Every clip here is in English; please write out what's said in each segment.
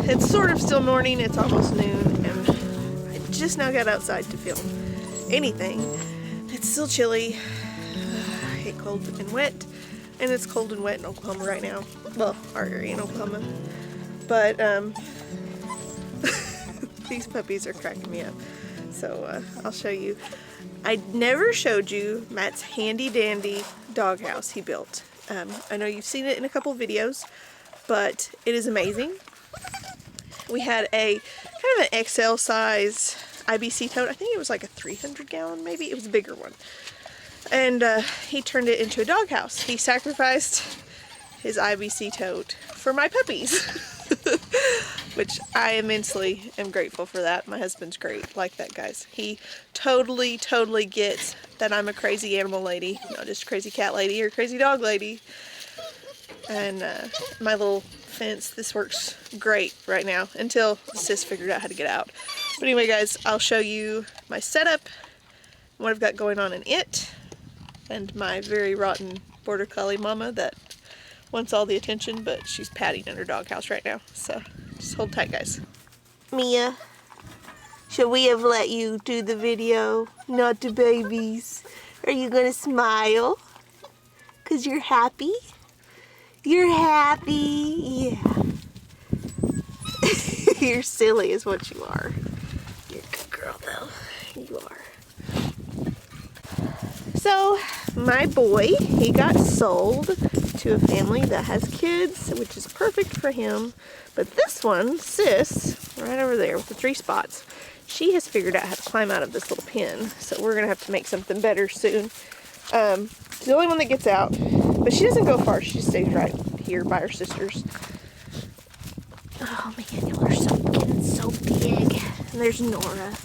It's sort of still morning, it's almost noon, and I just now got outside to film anything. It's still chilly. I hate cold and wet, and it's cold and wet in Oklahoma right now. Well, our area in Oklahoma. But these puppies are cracking me up. So I'll show you. I never showed you Matt's handy dandy doghouse he built. I know you've seen it in a couple videos, but it is amazing. We had a kind of an XL size IBC tote. I think it was like a 300 gallon maybe. It was a bigger one. And he turned it into a doghouse. He sacrificed his IBC tote for my puppies. Which I immensely am grateful for that. My husband's great like that, guys. He totally gets that I'm a crazy animal lady, not just a crazy cat lady or crazy dog lady. And my little fence, this works great right now until Sis figured out how to get out. But anyway, guys, I'll show you my setup, what I've got going on in it, and my very rotten border collie mama that wants all the attention, but she's padding in her doghouse right now. So just hold tight, guys. Mia, should we have let you do the video, not the babies? Are you gonna smile? 'Cause you're happy? You're happy? Yeah. You're silly is what you are. You're a good girl though. You are. So, my boy, he got sold to a family that has kids, which is perfect for him. But this one, Sis, right over there with the 3 spots, she has figured out how to climb out of this little pen. So we're gonna have to make something better soon. She's the only one that gets out, but she doesn't go far. She just stays right here by her sisters. Oh man, y'all are getting so big. And there's Nora.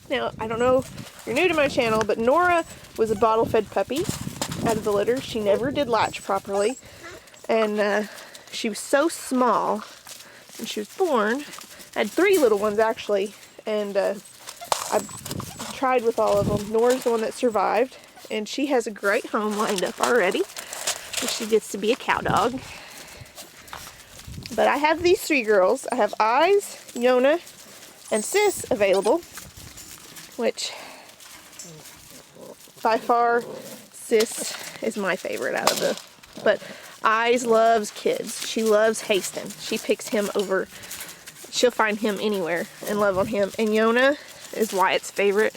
Now, I don't know if you're new to my channel, but Nora was a bottle-fed puppy out of the litter. She never did latch properly, and she was so small when she was born. I had 3 little ones actually, and I tried with all of them. Nora's the one that survived, and she has a great home lined up already. She gets to be a cow dog. But I have these 3 girls. I have Eyes, Yona, and Sis available, which by far Sis is my favorite out of the, but Eyes loves kids. She loves Haston. She picks him over, she'll find him anywhere and love on him. And Yona is Wyatt's favorite.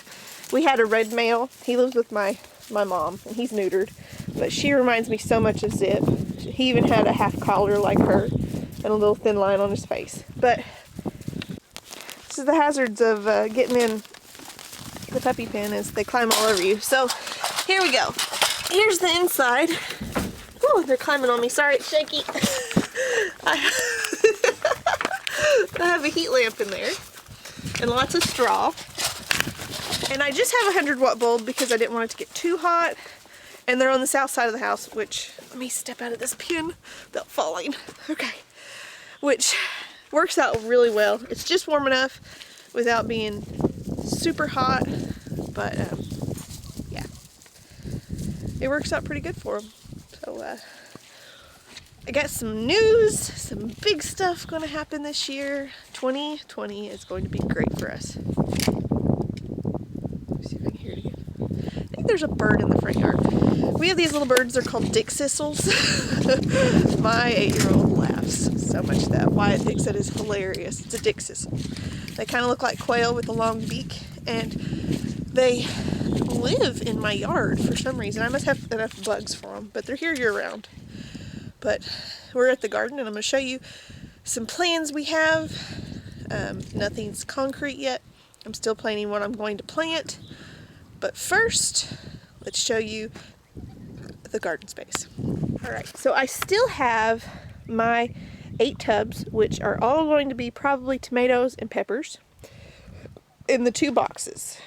We had a red male. He lives with my mom, and he's neutered, but she reminds me so much of Zip. He even had a half collar like her and a little thin line on his face. But this is the hazards of getting in the puppy pen, is they climb all over you. So here we go. Here's the inside. Oh, they're climbing on me. Sorry, it's shaky. I have a heat lamp in there and lots of straw. And I just have a 100-watt bulb because I didn't want it to get too hot. And they're on the south side of the house, which, let me step out of this pen without falling. Okay. Which works out really well. It's just warm enough without being super hot, but yeah, it works out pretty good for them. So I got some news, some big stuff going to happen this year. 2020 is going to be great for us. Let me see if I can hear it again. I think there's a bird in the front yard. We have these little birds, they're called dick sissels. My 8-year-old laughs so much that Wyatt thinks it is hilarious. It's a dick sissel. They kind of look like quail with a long beak, and they live in my yard for some reason. I must have enough bugs for them, but they're here year-round. But we're at the garden, and I'm going to show you some plans we have. Nothing's concrete yet. I'm still planning what I'm going to plant. But first, let's show you the garden space. Alright, so I still have my 8 tubs, which are all going to be probably tomatoes and peppers, in the 2 boxes.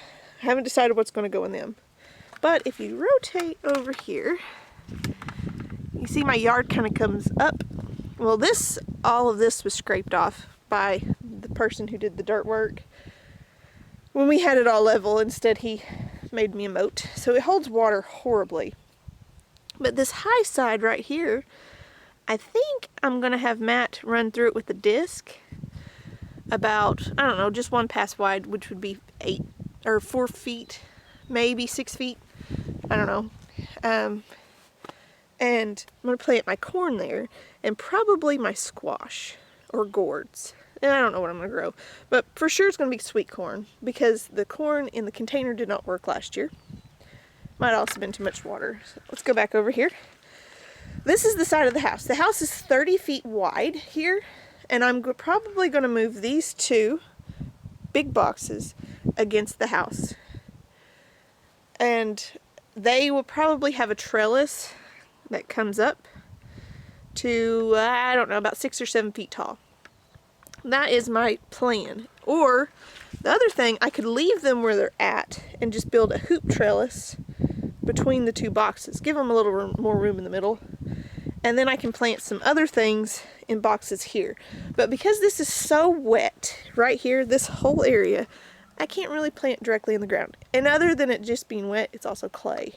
I haven't decided what's going to go in them. But if you rotate over here, you see my yard kind of comes up. Well, all of this was scraped off by the person who did the dirt work when we had it all level. Instead, he made me a moat, so it holds water horribly. But this high side right here, I think I'm gonna have Matt run through it with a disc about, I don't know, just one pass wide, which would be 8 or 4 feet, maybe 6 feet. I don't know. And I'm going to plant my corn there, and probably my squash or gourds. And I don't know what I'm going to grow, but for sure it's going to be sweet corn, because the corn in the container did not work last year. Might also have been too much water. So let's go back over here. This is the side of the house. The house is 30 feet wide here, and I'm probably going to move these 2 big boxes against the house. And they will probably have a trellis that comes up to, I don't know, about 6 or 7 feet tall. That is my plan. Or the other thing, I could leave them where they're at and just build a hoop trellis between the 2 boxes. Give them a little more room in the middle. And then I can plant some other things in boxes here. But because this is so wet right here, this whole area, I can't really plant directly in the ground. And other than it just being wet, it's also clay.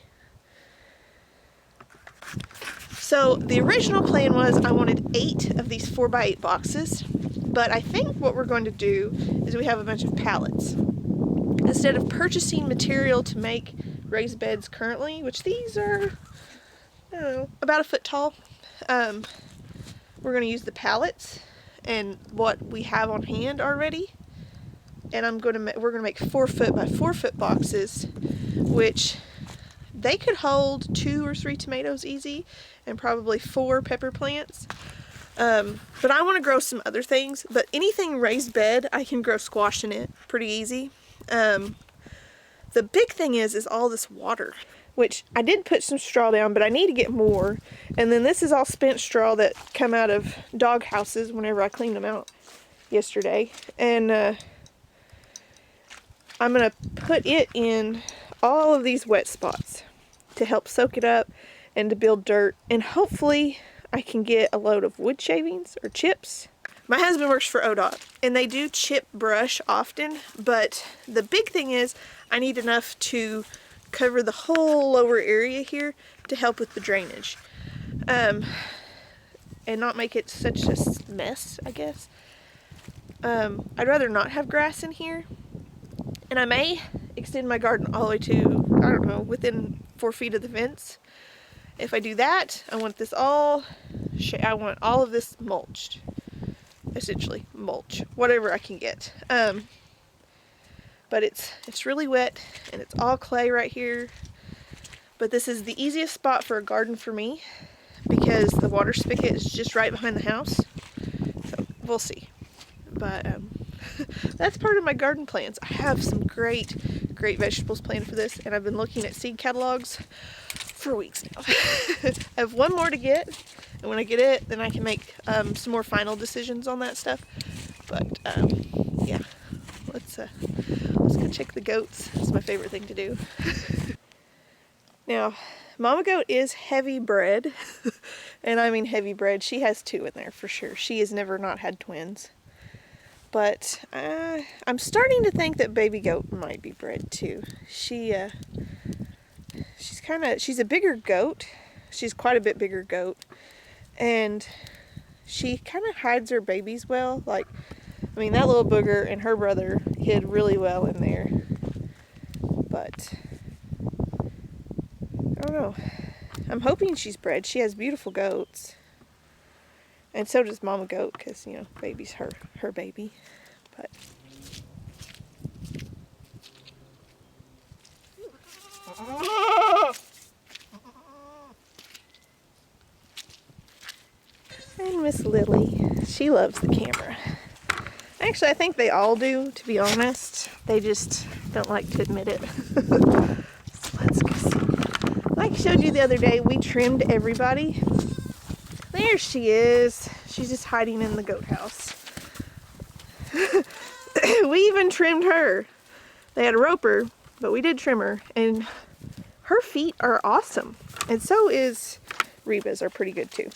So the original plan was I wanted 8 of these 4x8 boxes, but I think what we're going to do is we have a bunch of pallets. Instead of purchasing material to make raised beds currently, which these are, I don't know, about a foot tall, we're going to use the pallets and what we have on hand already. And we're going to make 4 foot by 4 foot boxes, which they could hold 2 or 3 tomatoes easy, and probably 4 pepper plants. But I want to grow some other things, but anything raised bed, I can grow squash in it pretty easy. The big thing is all this water, which I did put some straw down, but I need to get more. And then this is all spent straw that come out of dog houses whenever I cleaned them out yesterday. And I'm going to put it in all of these wet spots to help soak it up and to build dirt. And hopefully I can get a load of wood shavings or chips. My husband works for ODOT, and they do chip brush often, but the big thing is I need enough to cover the whole lower area here to help with the drainage. And not make it such a mess, I guess. I'd rather not have grass in here. And I may extend my garden all the way to, I don't know, within 4 feet of the fence. If I do that, I want this all, I want all of this mulched. Essentially, mulch, whatever I can get. But it's really wet, and it's all clay right here. But this is the easiest spot for a garden for me, because the water spigot is just right behind the house. So, we'll see. But, that's part of my garden plans. I have some great vegetables planned for this, and I've been looking at seed catalogs for weeks now. I have one more to get, and when I get it, then I can make some more final decisions on that stuff. But yeah, let's go check the goats. It's my favorite thing to do. Now, Mama Goat is heavy bred, and I mean heavy bred. She has 2 in there for sure. She has never not had twins. But I'm starting to think that Baby Goat might be bred too. She's a bigger goat. She's quite a bit bigger goat. And she kind of hides her babies well. Like, I mean, that little booger and her brother hid really well in there. But, I don't know. I'm hoping she's bred. She has beautiful goats. And so does Mama Goat, because, you know, baby's her baby. But and Miss Lily, she loves the camera. Actually, I think they all do, to be honest. They just don't like to admit it. So let's go see. Like I showed you the other day, we trimmed everybody. There she is. She's just hiding in the goat house. We even trimmed her. They had a roper, but we did trim her, and her feet are awesome. And so is Reba's, are pretty good too.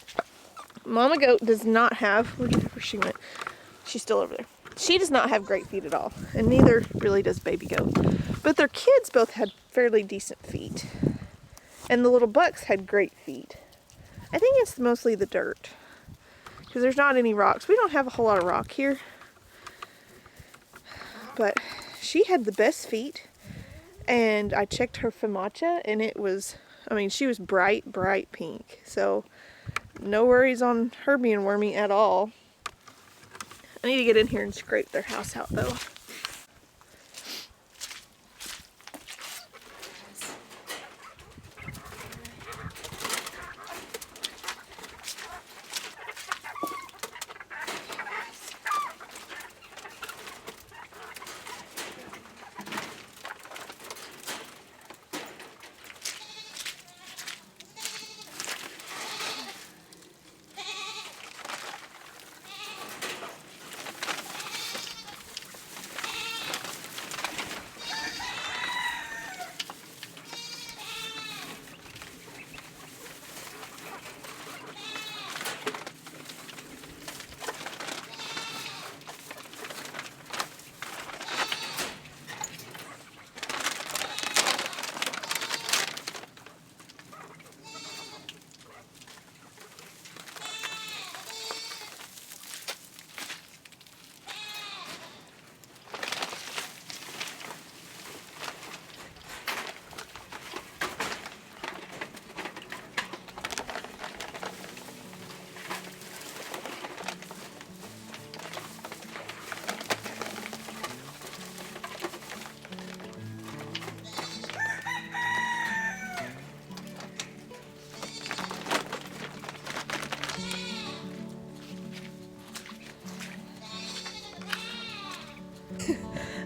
Mama Goat does not have, look at where she went. She's still over there. She does not have great feet at all, and neither really does Baby Goat. But their kids both had fairly decent feet. And the little bucks had great feet. I think it's mostly the dirt, because there's not any rocks. We don't have a whole lot of rock here. she had the best feet, and I checked her FEMACHA, and it was, I mean, she was bright pink. So no worries on her being wormy at all. I need to get in here and scrape their house out though.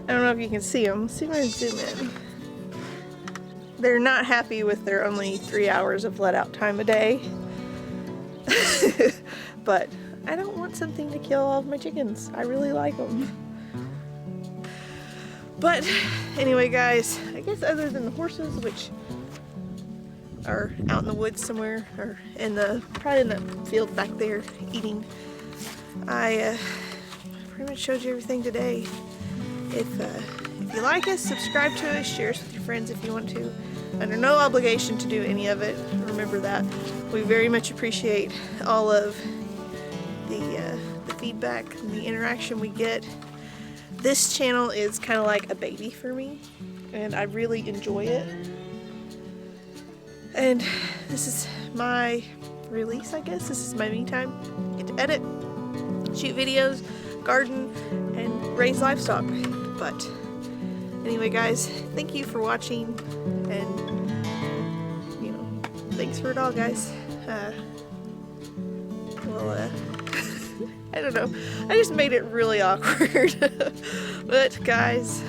I don't know if you can see them. Let's see if I can zoom in. They're not happy with their only 3 hours of let out time a day. But I don't want something to kill all of my chickens. I really like them. But anyway, guys, I guess other than the horses, which are out in the woods somewhere, or in the, probably in the field back there eating, I pretty much showed you everything today. If you like us, subscribe to us, share us with your friends if you want to. Under no obligation to do any of it. Remember that. We very much appreciate all of the feedback and the interaction we get. This channel is kind of like a baby for me, and I really enjoy it. And this is my release, I guess. This is my me time. I get to edit, shoot videos, garden, and raise livestock. But anyway, guys, thank you for watching, and you know, thanks for it all, guys. I don't know, I just made it really awkward. But guys,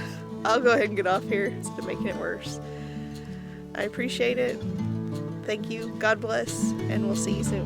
I'll go ahead and get off here instead of making it worse. I appreciate it. Thank you, God bless, and we'll see you soon.